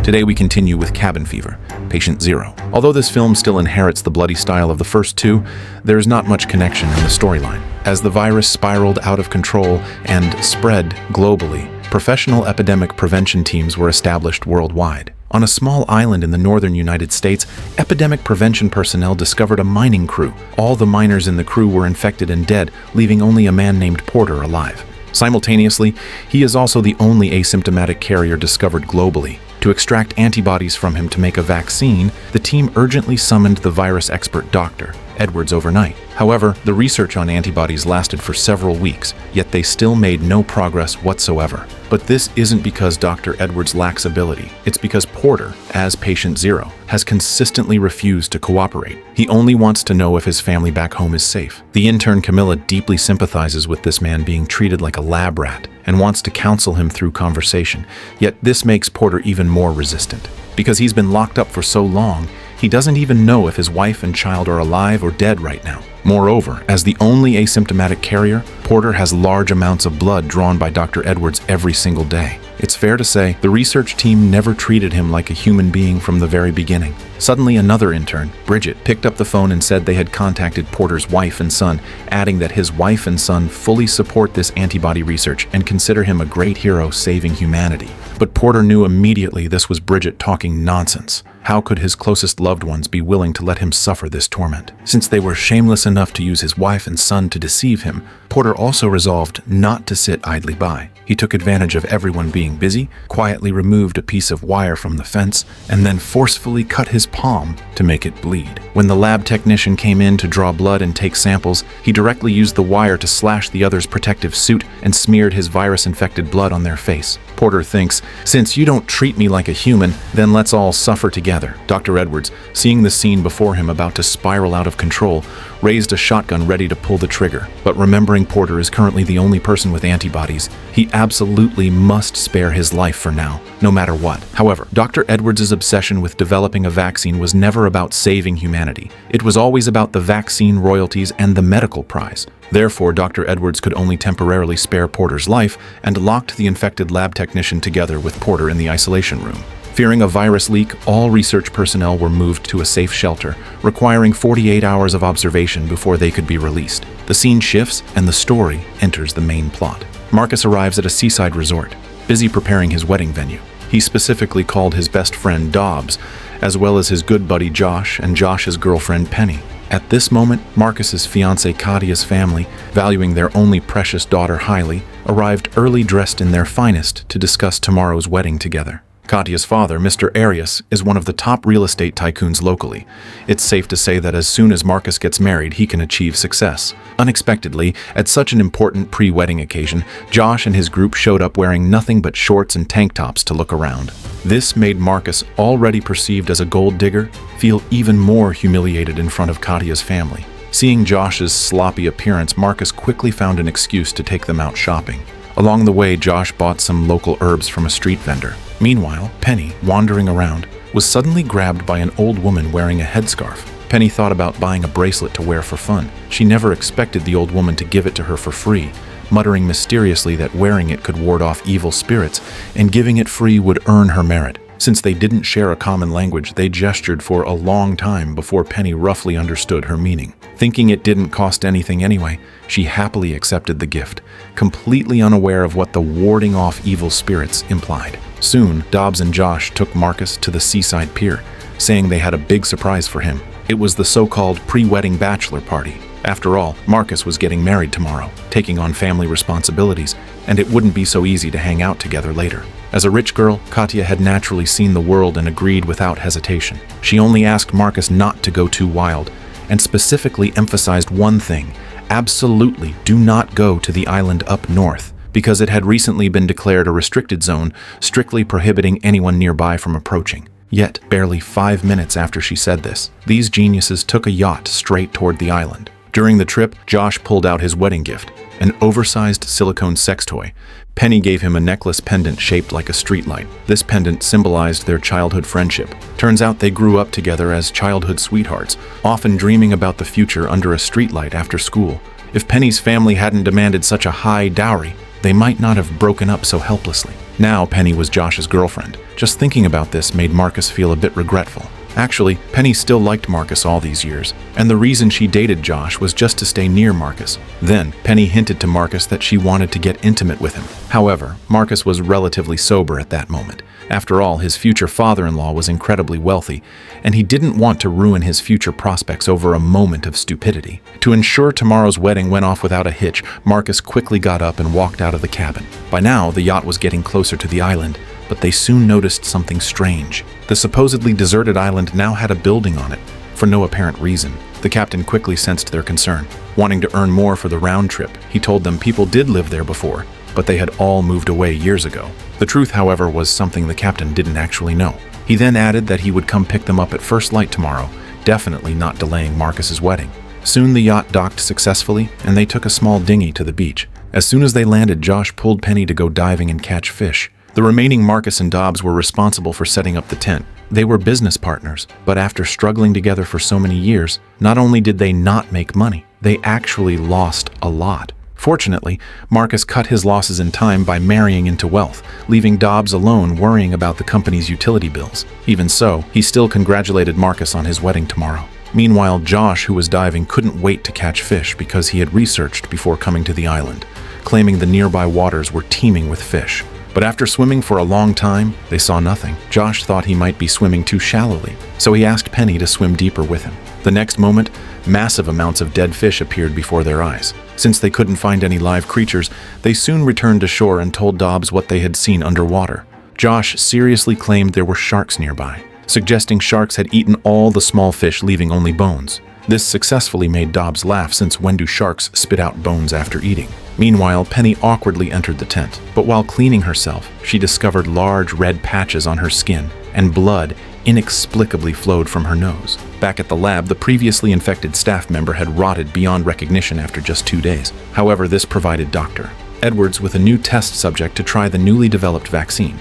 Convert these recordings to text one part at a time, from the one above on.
Today we continue with Cabin Fever, Patient Zero. Although this film still inherits the bloody style of the first two, there is not much connection in the storyline. As the virus spiraled out of control and spread globally, professional epidemic prevention teams were established worldwide. On a small island in the northern United States, epidemic prevention personnel discovered a mining crew. All the miners in the crew were infected and dead, leaving only a man named Porter alive. Simultaneously, he is also the only asymptomatic carrier discovered globally. To extract antibodies from him to make a vaccine, the team urgently summoned the virus expert Dr. Edwards overnight. However, the research on antibodies lasted for several weeks, yet they still made no progress whatsoever. But this isn't because Dr. Edwards lacks ability. It's because Porter, as Patient Zero, has consistently refused to cooperate. He only wants to know if his family back home is safe. The intern Camilla deeply sympathizes with this man being treated like a lab rat and wants to counsel him through conversation, yet this makes Porter even more resistant. Because he's been locked up for so long, he doesn't even know if his wife and child are alive or dead right now. Moreover, as the only asymptomatic carrier, Porter has large amounts of blood drawn by Dr. Edwards every single day. It's fair to say the research team never treated him like a human being from the very beginning. Suddenly, another intern, Bridget, picked up the phone and said they had contacted Porter's wife and son, adding that his wife and son fully support this antibody research and consider him a great hero saving humanity. But Porter knew immediately this was Bridget talking nonsense. How could his closest loved ones be willing to let him suffer this torment? Since they were shameless enough to use his wife and son to deceive him, Porter also resolved not to sit idly by. He took advantage of everyone being busy, quietly removed a piece of wire from the fence, and then forcefully cut his palm to make it bleed. When the lab technician came in to draw blood and take samples, he directly used the wire to slash the other's protective suit and smeared his virus-infected blood on their face. Porter thinks, "Since you don't treat me like a human, then let's all suffer together." Dr. Edwards, seeing the scene before him about to spiral out of control, raised a shotgun ready to pull the trigger. But remembering Porter is currently the only person with antibodies, he absolutely must spare his life for now, no matter what. However, Dr. Edwards' obsession with developing a vaccine was never about saving humanity. It was always about the vaccine royalties and the medical prize. Therefore, Dr. Edwards could only temporarily spare Porter's life and locked the infected lab technician together with Porter in the isolation room. Fearing a virus leak, all research personnel were moved to a safe shelter, requiring 48 hours of observation before they could be released. The scene shifts, and the story enters the main plot. Marcus arrives at a seaside resort, busy preparing his wedding venue. He specifically called his best friend Dobbs, as well as his good buddy Josh and Josh's girlfriend Penny. At this moment, Marcus's fiancée Katia's family, valuing their only precious daughter highly, arrived early dressed in their finest to discuss tomorrow's wedding together. Katia's father, Mr. Arias, is one of the top real estate tycoons locally. It's safe to say that as soon as Marcus gets married, he can achieve success. Unexpectedly, at such an important pre-wedding occasion, Josh and his group showed up wearing nothing but shorts and tank tops to look around. This made Marcus, already perceived as a gold digger, feel even more humiliated in front of Katia's family. Seeing Josh's sloppy appearance, Marcus quickly found an excuse to take them out shopping. Along the way, Josh bought some local herbs from a street vendor. Meanwhile, Penny, wandering around, was suddenly grabbed by an old woman wearing a headscarf. Penny thought about buying a bracelet to wear for fun. She never expected the old woman to give it to her for free, muttering mysteriously that wearing it could ward off evil spirits, and giving it free would earn her merit. Since they didn't share a common language, they gestured for a long time before Penny roughly understood her meaning. Thinking it didn't cost anything anyway, she happily accepted the gift, completely unaware of what the warding off evil spirits implied. Soon, Dobbs and Josh took Marcus to the seaside pier, saying they had a big surprise for him. It was the so-called pre-wedding bachelor party. After all, Marcus was getting married tomorrow, taking on family responsibilities, and it wouldn't be so easy to hang out together later. As a rich girl, Katia had naturally seen the world and agreed without hesitation. She only asked Marcus not to go too wild, and specifically emphasized one thing: absolutely do not go to the island up north, because it had recently been declared a restricted zone, strictly prohibiting anyone nearby from approaching. Yet, barely 5 minutes after she said this, these geniuses took a yacht straight toward the island. During the trip, Josh pulled out his wedding gift, an oversized silicone sex toy. Penny gave him a necklace pendant shaped like a streetlight. This pendant symbolized their childhood friendship. Turns out they grew up together as childhood sweethearts, often dreaming about the future under a streetlight after school. If Penny's family hadn't demanded such a high dowry, they might not have broken up so helplessly. Now Penny was Josh's girlfriend. Just thinking about this made Marcus feel a bit regretful. Actually, Penny still liked Marcus all these years, and the reason she dated Josh was just to stay near Marcus. Then, Penny hinted to Marcus that she wanted to get intimate with him. However, Marcus was relatively sober at that moment. After all, his future father-in-law was incredibly wealthy, and he didn't want to ruin his future prospects over a moment of stupidity. To ensure tomorrow's wedding went off without a hitch, Marcus quickly got up and walked out of the cabin. By now, the yacht was getting closer to the island, but they soon noticed something strange. The supposedly deserted island now had a building on it, for no apparent reason. The captain quickly sensed their concern. Wanting to earn more for the round trip, he told them people did live there before, but they had all moved away years ago. The truth, however, was something the captain didn't actually know. He then added that he would come pick them up at first light tomorrow, definitely not delaying Marcus's wedding. Soon the yacht docked successfully, and they took a small dinghy to the beach. As soon as they landed, Josh pulled Penny to go diving and catch fish. The remaining Marcus and Dobbs were responsible for setting up the tent. They were business partners, but after struggling together for so many years, not only did they not make money, they actually lost a lot. Fortunately, Marcus cut his losses in time by marrying into wealth, leaving Dobbs alone worrying about the company's utility bills. Even so, he still congratulated Marcus on his wedding tomorrow. Meanwhile, Josh, who was diving, couldn't wait to catch fish because he had researched before coming to the island, claiming the nearby waters were teeming with fish. But after swimming for a long time, they saw nothing. Josh thought he might be swimming too shallowly, so he asked Penny to swim deeper with him. The next moment, massive amounts of dead fish appeared before their eyes. Since they couldn't find any live creatures, they soon returned to shore and told Dobbs what they had seen underwater. Josh seriously claimed there were sharks nearby, suggesting sharks had eaten all the small fish, leaving only bones. This successfully made Dobbs laugh, since when do sharks spit out bones after eating? Meanwhile, Penny awkwardly entered the tent, but while cleaning herself, she discovered large red patches on her skin, and blood inexplicably flowed from her nose. Back at the lab, the previously infected staff member had rotted beyond recognition after just 2 days. However, this provided Dr. Edwards with a new test subject to try the newly developed vaccine.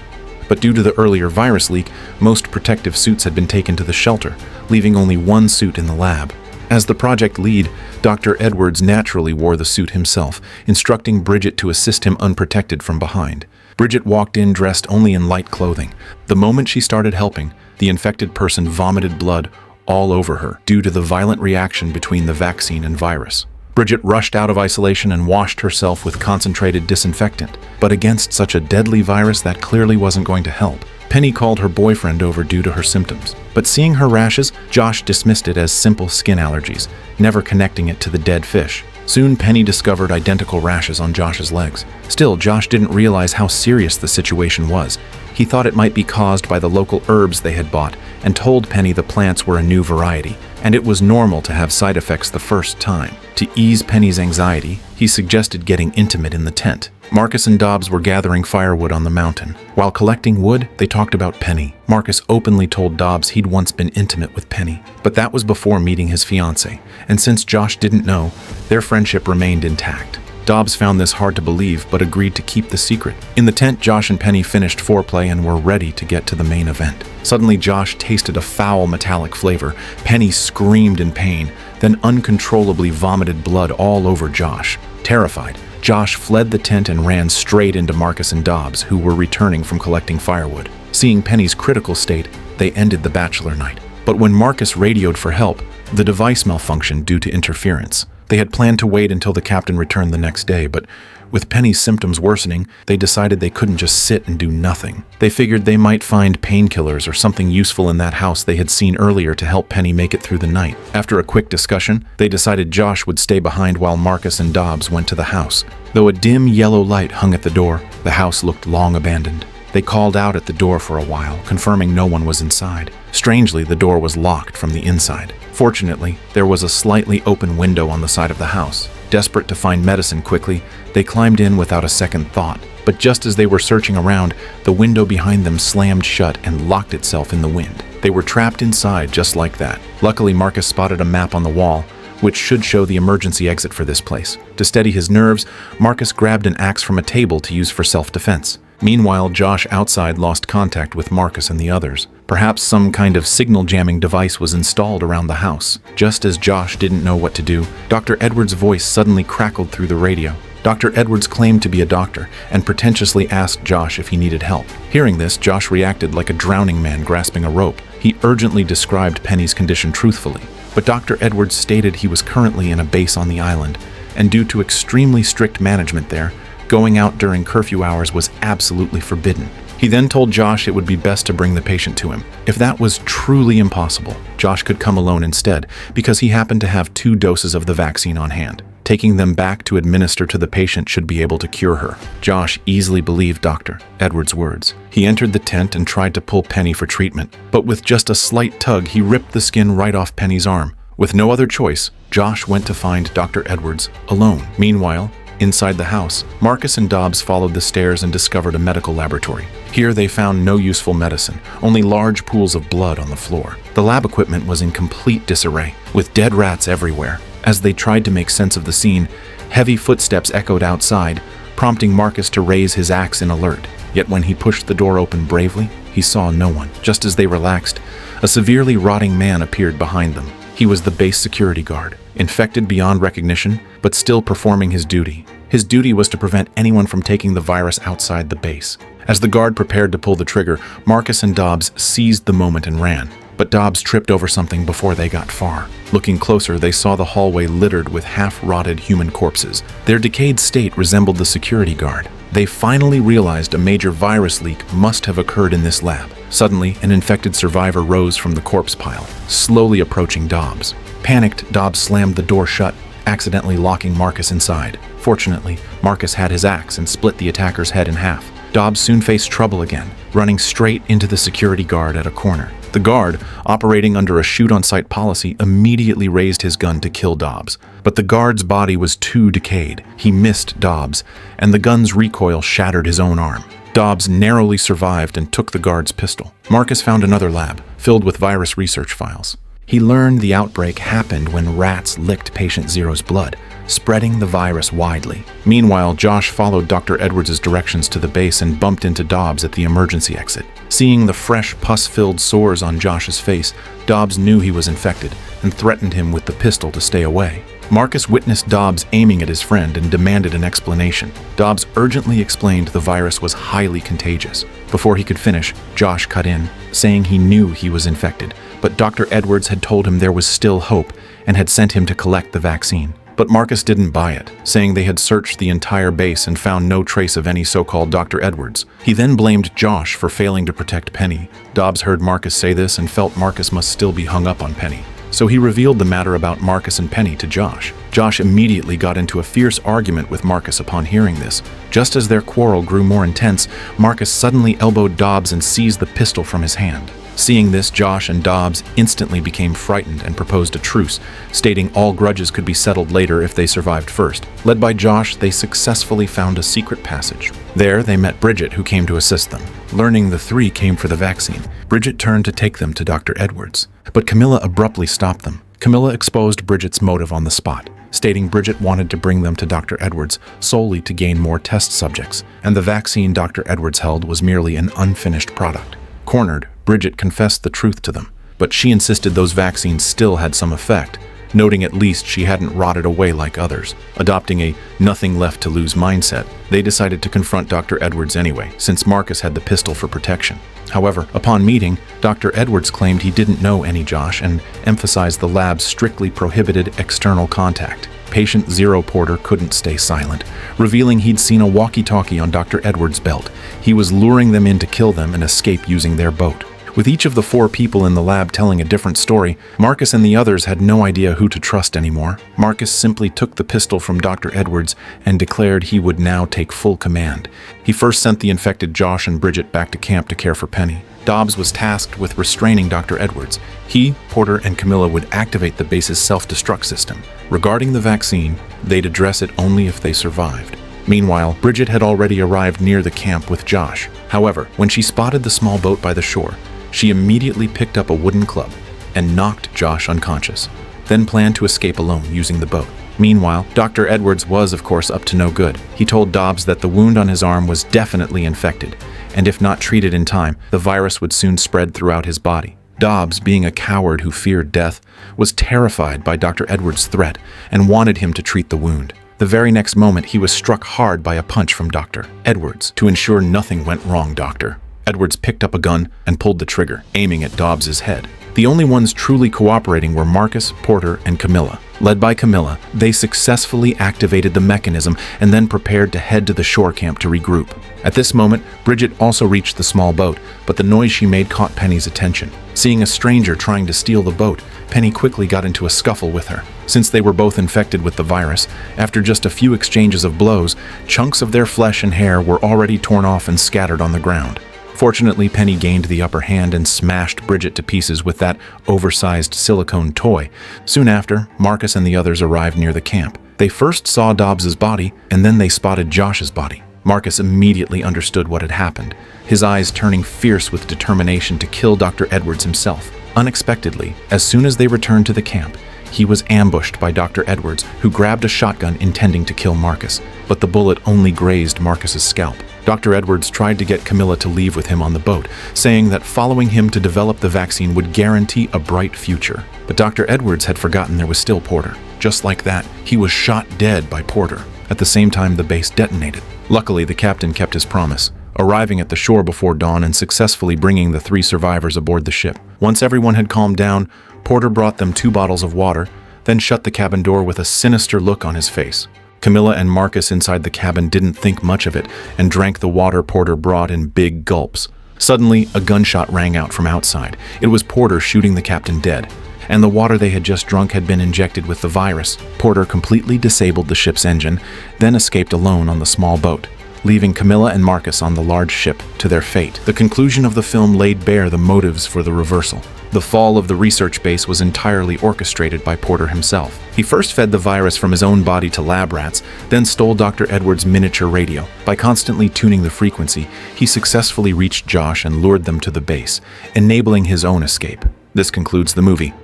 But due to the earlier virus leak, most protective suits had been taken to the shelter, leaving only one suit in the lab. As the project lead, Dr. Edwards naturally wore the suit himself, instructing Bridget to assist him unprotected from behind. Bridget walked in dressed only in light clothing. The moment she started helping, the infected person vomited blood all over her due to the violent reaction between the vaccine and virus. Bridget rushed out of isolation and washed herself with concentrated disinfectant, but against such a deadly virus, that clearly wasn't going to help. Penny called her boyfriend over due to her symptoms, but seeing her rashes, Josh dismissed it as simple skin allergies, never connecting it to the dead fish. Soon, Penny discovered identical rashes on Josh's legs. Still, Josh didn't realize how serious the situation was. He thought it might be caused by the local herbs they had bought, and told Penny the plants were a new variety, and it was normal to have side effects the first time. To ease Penny's anxiety, he suggested getting intimate in the tent. Marcus and Dobbs were gathering firewood on the mountain. While collecting wood, they talked about Penny. Marcus openly told Dobbs he'd once been intimate with Penny, but that was before meeting his fiancée, and since Josh didn't know, their friendship remained intact. Dobbs found this hard to believe, but agreed to keep the secret. In the tent, Josh and Penny finished foreplay and were ready to get to the main event. Suddenly, Josh tasted a foul metallic flavor. Penny screamed in pain, then uncontrollably vomited blood all over Josh. Terrified, Josh fled the tent and ran straight into Marcus and Dobbs, who were returning from collecting firewood. Seeing Penny's critical state, they ended the bachelor night. But when Marcus radioed for help, the device malfunctioned due to interference. They had planned to wait until the captain returned the next day, but with Penny's symptoms worsening, they decided they couldn't just sit and do nothing. They figured they might find painkillers or something useful in that house they had seen earlier to help Penny make it through the night. After a quick discussion, they decided Josh would stay behind while Marcus and Dobbs went to the house. Though a dim yellow light hung at the door, the house looked long abandoned. They called out at the door for a while, confirming no one was inside. Strangely, the door was locked from the inside. Fortunately, there was a slightly open window on the side of the house. Desperate to find medicine quickly, they climbed in without a second thought. But just as they were searching around, the window behind them slammed shut and locked itself in the wind. They were trapped inside just like that. Luckily, Marcus spotted a map on the wall, which should show the emergency exit for this place. To steady his nerves, Marcus grabbed an axe from a table to use for self-defense. Meanwhile, Josh outside lost contact with Marcus and the others. Perhaps some kind of signal jamming device was installed around the house. Just as Josh didn't know what to do, Dr. Edwards' voice suddenly crackled through the radio. Dr. Edwards claimed to be a doctor and pretentiously asked Josh if he needed help. Hearing this, Josh reacted like a drowning man grasping a rope. He urgently described Penny's condition truthfully, but Dr. Edwards stated he was currently in a base on the island, and due to extremely strict management there, going out during curfew hours was absolutely forbidden. He then told Josh it would be best to bring the patient to him. If that was truly impossible, Josh could come alone instead, because he happened to have 2 doses of the vaccine on hand. Taking them back to administer to the patient should be able to cure her. Josh easily believed Dr. Edwards' words. He entered the tent and tried to pull Penny for treatment, but with just a slight tug, he ripped the skin right off Penny's arm. With no other choice, Josh went to find Dr. Edwards alone. Meanwhile, inside the house, Marcus and Dobbs followed the stairs and discovered a medical laboratory. Here they found no useful medicine, only large pools of blood on the floor. The lab equipment was in complete disarray, with dead rats everywhere. As they tried to make sense of the scene, heavy footsteps echoed outside, prompting Marcus to raise his axe in alert. Yet when he pushed the door open bravely, he saw no one. Just as they relaxed, a severely rotting man appeared behind them. He was the base security guard, infected beyond recognition, but still performing his duty. His duty was to prevent anyone from taking the virus outside the base. As the guard prepared to pull the trigger, Marcus and Dobbs seized the moment and ran. But Dobbs tripped over something before they got far. Looking closer, they saw the hallway littered with half-rotted human corpses. Their decayed state resembled the security guard. They finally realized a major virus leak must have occurred in this lab. Suddenly, an infected survivor rose from the corpse pile, slowly approaching Dobbs. Panicked, Dobbs slammed the door shut, accidentally locking Marcus inside. Fortunately, Marcus had his axe and split the attacker's head in half. Dobbs soon faced trouble again, running straight into the security guard at a corner. The guard, operating under a shoot-on-sight policy, immediately raised his gun to kill Dobbs. But the guard's body was too decayed. He missed Dobbs, and the gun's recoil shattered his own arm. Dobbs narrowly survived and took the guard's pistol. Marcus found another lab, filled with virus research files. He learned the outbreak happened when rats licked Patient Zero's blood, spreading the virus widely. Meanwhile, Josh followed Dr. Edwards' directions to the base and bumped into Dobbs at the emergency exit. Seeing the fresh, pus-filled sores on Josh's face, Dobbs knew he was infected and threatened him with the pistol to stay away. Marcus witnessed Dobbs aiming at his friend and demanded an explanation. Dobbs urgently explained the virus was highly contagious. Before he could finish, Josh cut in, saying he knew he was infected, but Dr. Edwards had told him there was still hope and had sent him to collect the vaccine. But Marcus didn't buy it, saying they had searched the entire base and found no trace of any so-called Dr. Edwards. He then blamed Josh for failing to protect Penny. Dobbs heard Marcus say this and felt Marcus must still be hung up on Penny. So he revealed the matter about Marcus and Penny to Josh. Josh immediately got into a fierce argument with Marcus upon hearing this. Just as their quarrel grew more intense, Marcus suddenly elbowed Dobbs and seized the pistol from his hand. Seeing this, Josh and Dobbs instantly became frightened and proposed a truce, stating all grudges could be settled later if they survived first. Led by Josh, they successfully found a secret passage. There, they met Bridget, who came to assist them. Learning the 3 came for the vaccine, Bridget turned to take them to Dr. Edwards. But Camilla abruptly stopped them. Camilla exposed Bridget's motive on the spot, stating Bridget wanted to bring them to Dr. Edwards solely to gain more test subjects, and the vaccine Dr. Edwards held was merely an unfinished product. Cornered, Bridget confessed the truth to them, but she insisted those vaccines still had some effect, noting at least she hadn't rotted away like others. Adopting a nothing-left-to-lose mindset, they decided to confront Dr. Edwards anyway, since Marcus had the pistol for protection. However, upon meeting, Dr. Edwards claimed he didn't know any Josh and emphasized the lab's strictly prohibited external contact. Patient Zero Porter couldn't stay silent, revealing he'd seen a walkie-talkie on Dr. Edwards' belt. He was luring them in to kill them and escape using their boat. With each of the 4 people in the lab telling a different story, Marcus and the others had no idea who to trust anymore. Marcus simply took the pistol from Dr. Edwards and declared he would now take full command. He first sent the infected Josh and Bridget back to camp to care for Penny. Dobbs was tasked with restraining Dr. Edwards. He, Porter, and Camilla would activate the base's self-destruct system. Regarding the vaccine, they'd address it only if they survived. Meanwhile, Bridget had already arrived near the camp with Josh. However, when she spotted the small boat by the shore, she immediately picked up a wooden club and knocked Josh unconscious, then planned to escape alone using the boat. Meanwhile, Dr. Edwards was, of course, up to no good. He told Dobbs that the wound on his arm was definitely infected, and if not treated in time, the virus would soon spread throughout his body. Dobbs, being a coward who feared death, was terrified by Dr. Edwards' threat and wanted him to treat the wound. The very next moment, he was struck hard by a punch from Dr. Edwards. "To ensure nothing went wrong, Doctor." Edwards picked up a gun and pulled the trigger, aiming at Dobbs's head. The only ones truly cooperating were Marcus, Porter, and Camilla. Led by Camilla, they successfully activated the mechanism and then prepared to head to the shore camp to regroup. At this moment, Bridget also reached the small boat, but the noise she made caught Penny's attention. Seeing a stranger trying to steal the boat, Penny quickly got into a scuffle with her. Since they were both infected with the virus, after just a few exchanges of blows, chunks of their flesh and hair were already torn off and scattered on the ground. Fortunately, Penny gained the upper hand and smashed Bridget to pieces with that oversized silicone toy. Soon after, Marcus and the others arrived near the camp. They first saw Dobbs's body, and then they spotted Josh's body. Marcus immediately understood what had happened, his eyes turning fierce with determination to kill Dr. Edwards himself. Unexpectedly, as soon as they returned to the camp, he was ambushed by Dr. Edwards, who grabbed a shotgun intending to kill Marcus, but the bullet only grazed Marcus's scalp. Dr. Edwards tried to get Camilla to leave with him on the boat, saying that following him to develop the vaccine would guarantee a bright future. But Dr. Edwards had forgotten there was still Porter. Just like that, he was shot dead by Porter. At the same time, the base detonated. Luckily, the captain kept his promise, arriving at the shore before dawn and successfully bringing the 3 survivors aboard the ship. Once everyone had calmed down, Porter brought them 2 bottles of water, then shut the cabin door with a sinister look on his face. Camilla and Marcus inside the cabin didn't think much of it and drank the water Porter brought in big gulps. Suddenly, a gunshot rang out from outside. It was Porter shooting the captain dead, and the water they had just drunk had been injected with the virus. Porter completely disabled the ship's engine, then escaped alone on the small boat, leaving Camilla and Marcus on the large ship to their fate. The conclusion of the film laid bare the motives for the reversal. The fall of the research base was entirely orchestrated by Porter himself. He first fed the virus from his own body to lab rats, then stole Dr. Edwards' miniature radio. By constantly tuning the frequency, he successfully reached Josh and lured them to the base, enabling his own escape. This concludes the movie.